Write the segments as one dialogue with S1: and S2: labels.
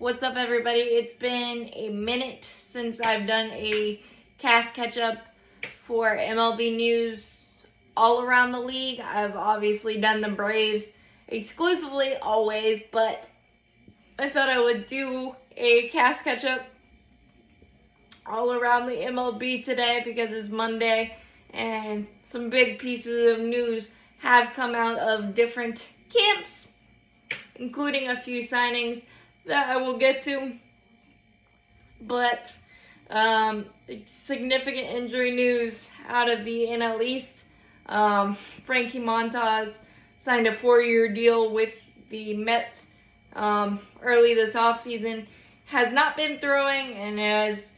S1: What's up, everybody? It's been a minute since I've done a cast catch-up for MLB news all around the league. I've obviously done the Braves exclusively always, but I thought I would do a cast catch-up all around the MLB today because it's Monday and some big pieces of news have come out of different camps, including a few signings that I will get to. But significant injury news out of the NL East. Frankie Montas signed a 4-year deal with the Mets early this offseason. Has not been throwing and has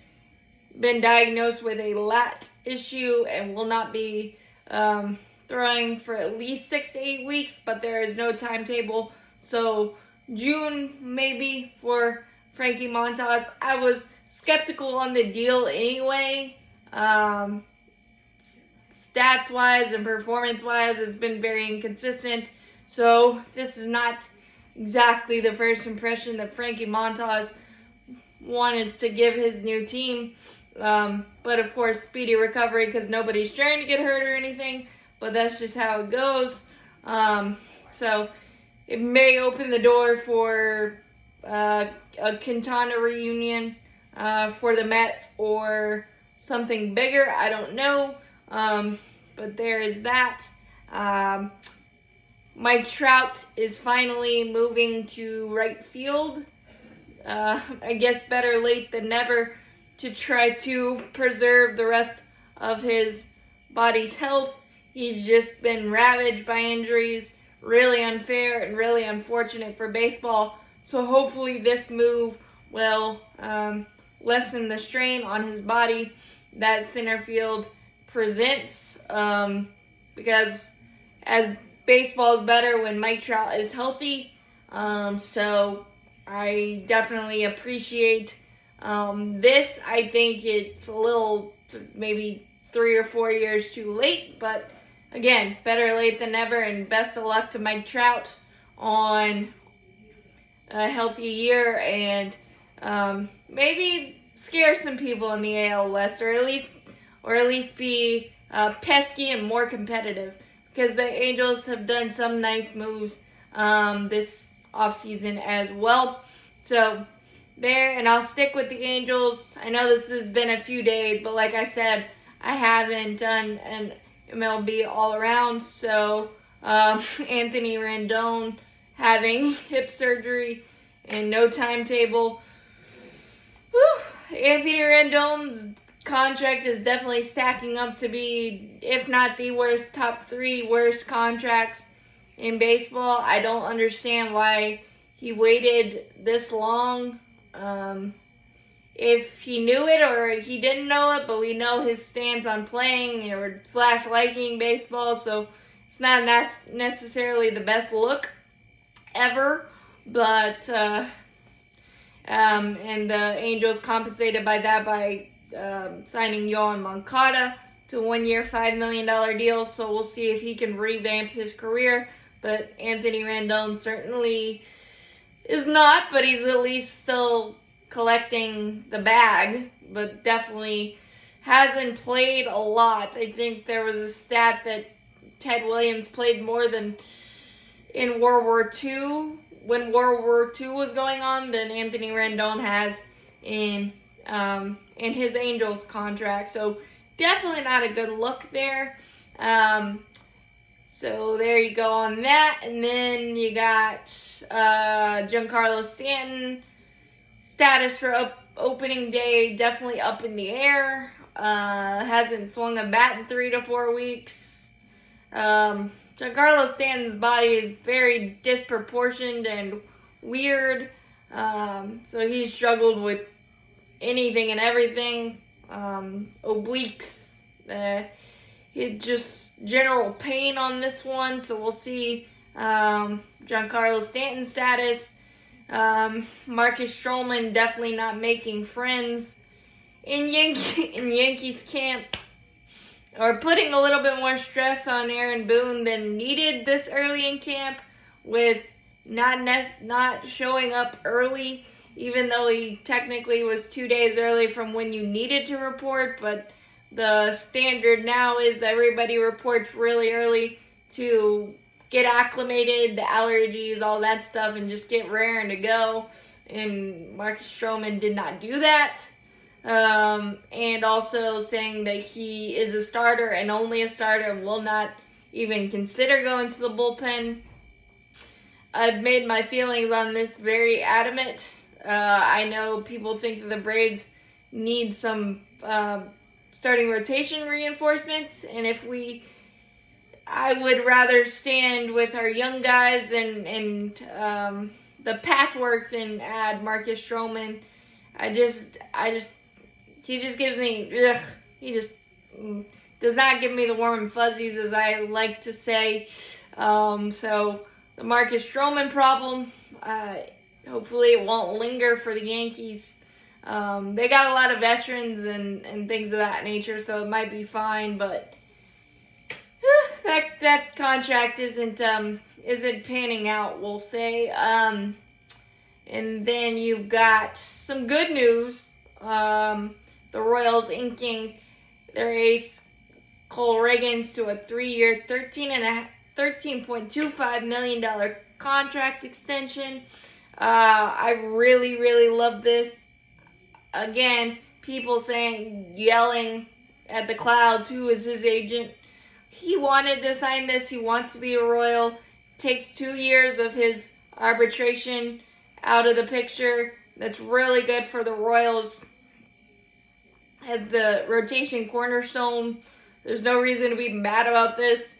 S1: been diagnosed with a lat issue and will not be throwing for at least 6 to 8 weeks, but there is no timetable. So June maybe for Frankie Montas. I was skeptical on the deal anyway. Stats-wise and performance-wise, it's been very inconsistent. So this is not exactly the first impression that Frankie Montas wanted to give his new team. But of course, speedy recovery because nobody's trying to get hurt or anything. But that's just how it goes. So it may open the door for a Quintana reunion for the Mets or something bigger. I don't know. But there is that. Mike Trout is finally moving to right field. I guess better late than never to try to preserve the rest of his body's health. He's just been ravaged by injuries. Really unfair and really unfortunate for baseball. So hopefully this move will lessen the strain on his body that center field presents. Because as baseball is better when Mike Trout is healthy. So I definitely appreciate this. I think it's a little, maybe 3 or 4 years too late, but again, better late than never, and best of luck to Mike Trout on a healthy year and maybe scare some people in the AL West, or at least be pesky and more competitive, because the Angels have done some nice moves this offseason as well. So there, and I'll stick with the Angels. I know this has been a few days, but like I said, I haven't done an MLB all around. So Anthony Rendon having hip surgery and no timetable. Whew. Anthony Rendon's contract is definitely stacking up to be, if not the worst, top 3 worst contracts in baseball. I don't understand why he waited this long. If he knew it or he didn't know it, but we know his stance on playing or / liking baseball, so it's not necessarily the best look ever. But and the Angels compensated by that by signing Yohan Moncada to a 1-year, $5 million deal. So we'll see if he can revamp his career. But Anthony Rendon certainly is not, but he's at least still collecting the bag, but definitely hasn't played a lot. I think there was a stat that Ted Williams played more than in World War II, when World War II was going on, than Anthony Rendon has in his Angels contract. So definitely not a good look there. So there you go on that. And then you got Giancarlo Stanton. Status for opening day definitely up in the air. Hasn't swung a bat in 3 to 4 weeks. Giancarlo Stanton's body is very disproportioned and weird. So he's struggled with anything and everything. Obliques. Just general pain on this one. So we'll see Giancarlo Stanton's status. Marcus Stroman definitely not making friends in Yankees camp, or putting a little bit more stress on Aaron Boone than needed this early in camp, with not showing up early even though he technically was 2 days early from when you needed to report, but the standard now is everybody reports really early to get acclimated, the allergies, all that stuff, and just get raring to go. And Marcus Stroman did not do that. And also saying that he is a starter and only a starter and will not even consider going to the bullpen. I've made my feelings on this very adamant. I know people think that the Braves need some starting rotation reinforcements, and I would rather stand with our young guys and the patchwork than add Marcus Stroman. He just gives me, he just does not give me the warm and fuzzies, as I like to say. So the Marcus Stroman problem, hopefully it won't linger for the Yankees. They got a lot of veterans and things of that nature, so it might be fine, but that contract isn't panning out, we'll say. And then you've got some good news. The Royals inking their ace Cole Riggins to a 3-year, $13.25 million contract extension. I really, really love this. Again, people yelling at the clouds, who is his agent? He wanted to sign this. He wants to be a Royal. Takes 2 years of his arbitration out of the picture. That's really good for the Royals as the rotation cornerstone. There's no reason to be mad about this.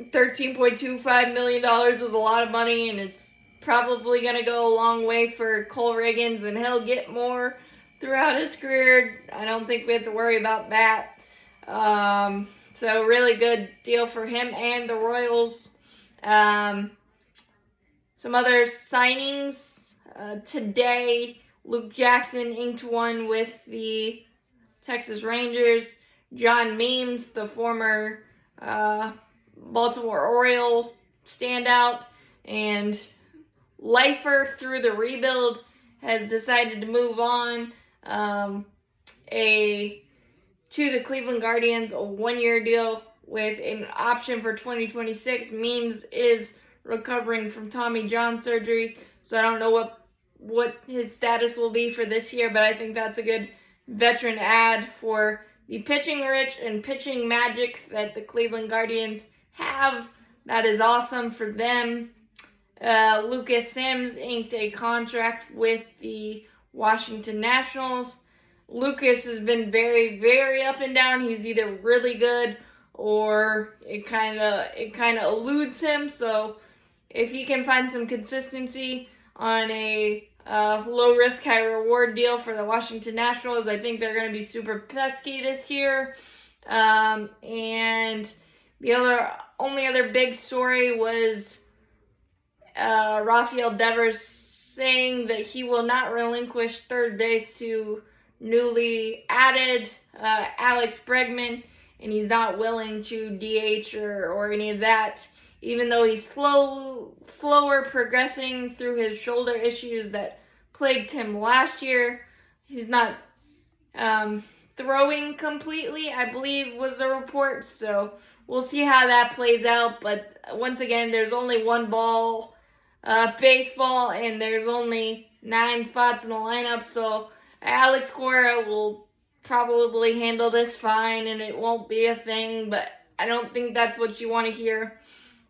S1: $13.25 million is a lot of money, and it's probably going to go a long way for Cole Riggins, and he'll get more throughout his career. I don't think we have to worry about that. So really good deal for him and the Royals. Some other signings today. Luke Jackson inked one with the Texas Rangers. John Means, the former Baltimore Oriole standout and lifer through the rebuild, has decided to move on to the Cleveland Guardians, a 1-year deal with an option for 2026. Means is recovering from Tommy John surgery, so I don't know what his status will be for this year, but I think that's a good veteran add for the pitching rich and pitching magic that the Cleveland Guardians have. That is awesome for them. Lucas Sims inked a contract with the Washington Nationals. Lucas has been very, very up and down. He's either really good or it kind of eludes him. So if he can find some consistency on a low risk, high reward deal for the Washington Nationals, I think they're going to be super pesky this year. And the only other big story was Rafael Devers saying that he will not relinquish third base to newly added Alex Bregman, and he's not willing to DH or any of that, even though he's slower progressing through his shoulder issues that plagued him last year. He's not throwing completely, I believe was the report, so we'll see how that plays out. But once again, there's only one ball baseball, and there's only 9 spots in the lineup, so Alex Cora will probably handle this fine, and it won't be a thing, but I don't think that's what you want to hear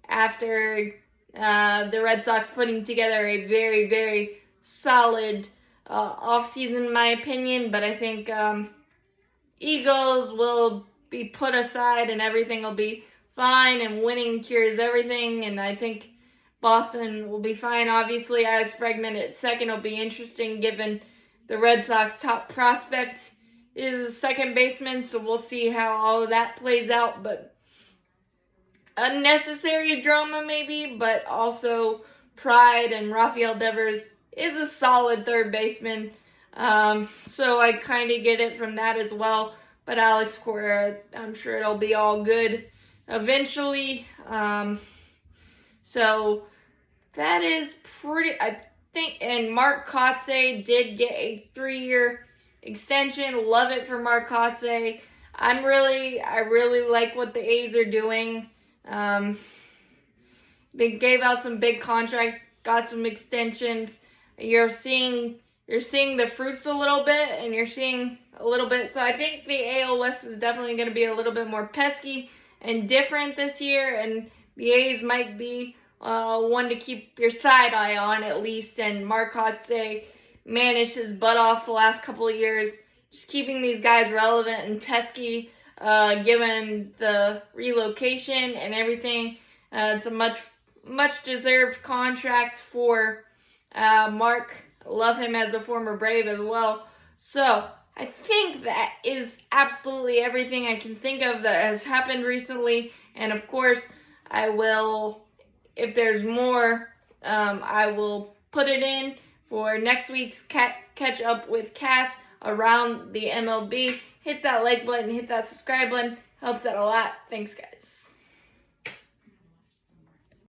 S1: after the Red Sox putting together a very, very solid offseason, in my opinion. But I think egos will be put aside and everything will be fine, and winning cures everything, and I think Boston will be fine. Obviously, Alex Bregman at second will be interesting, given the Red Sox top prospect is a second baseman, so we'll see how all of that plays out. But unnecessary drama maybe, but also pride, and Rafael Devers is a solid third baseman. So I kind of get it from that as well. But Alex Cora, I'm sure it'll be all good eventually. So that is And Mark Kotsay did get a 3-year extension. Love it for Mark Kotsay. I really like what the A's are doing. They gave out some big contracts, got some extensions. You're seeing the fruits a little bit, and you're seeing a little bit. So I think the AL West is definitely going to be a little bit more pesky and different this year, and the A's might be one to keep your side eye on at least. And Mark Kotsay managed his butt off the last couple of years, just keeping these guys relevant and pesky, given the relocation and everything. It's a much deserved contract for Mark. Love him as a former Brave as well. So I think that is absolutely everything I can think of that has happened recently. And of course, I will, if there's more, I will put it in for next week's catch up with Cass around the MLB. Hit that like button, hit that subscribe button. Helps out a lot. Thanks, guys.